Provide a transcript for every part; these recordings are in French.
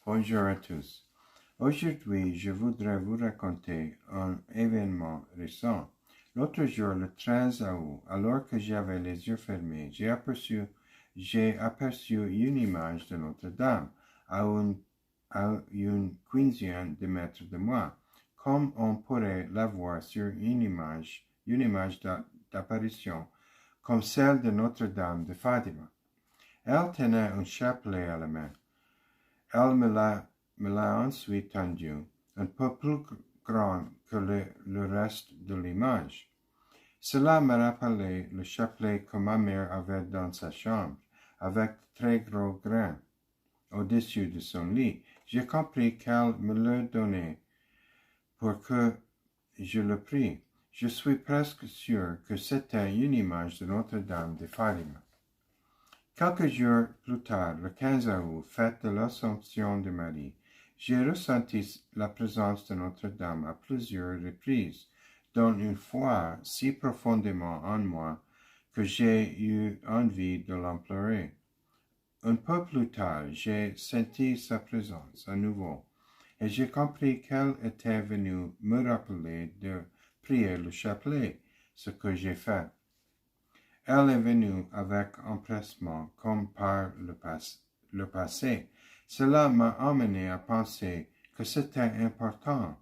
Bonjour à tous. Aujourd'hui, je voudrais vous raconter un événement récent. L'autre jour, le 13 août, alors que j'avais les yeux fermés, j'ai aperçu une image de Notre-Dame à une quinzaine de mètres de moi, comme on pourrait la voir sur une image d'apparition, comme celle de Notre-Dame de Fatima. Elle tenait un chapelet à la main. Elle me l'a ensuite tendu, un peu plus grand que le reste de l'image. Cela me rappelait le chapelet que ma mère avait dans sa chambre, avec très gros grains, au-dessus de son lit. J'ai compris qu'elle me le donnait pour que je le prie. Je suis presque sûr que c'était une image de Notre-Dame de Fatima. Quelques jours plus tard, le 15 août, fête de l'Assomption de Marie, j'ai ressenti la présence de Notre-Dame à plusieurs reprises, dont une foi si profondément en moi que j'ai eu envie de l'implorer. Un peu plus tard, j'ai senti sa présence à nouveau, et j'ai compris qu'elle était venue me rappeler de prier le chapelet, ce que j'ai fait. Elle est venue avec empressement comme par le passé. Cela m'a amené à penser que c'était important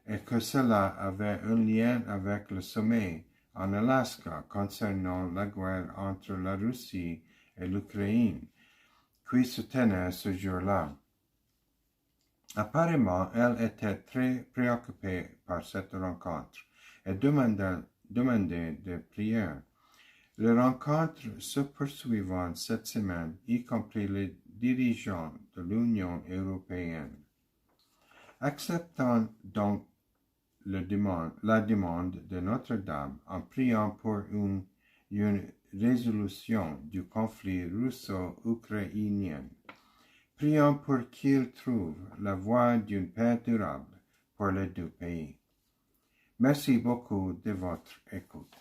et que cela avait un lien avec le sommet en Alaska concernant la guerre entre la Russie et l'Ukraine qui se tenait ce jour-là. Apparemment, elle était très préoccupée par cette rencontre et demandait des prières. Les rencontres se poursuivant cette semaine, y compris les dirigeants de l'Union européenne. Acceptant donc la demande de Notre-Dame en priant pour une résolution du conflit russo-ukrainien. Prions pour qu'il trouve la voie d'une paix durable pour les deux pays. Merci beaucoup de votre écoute.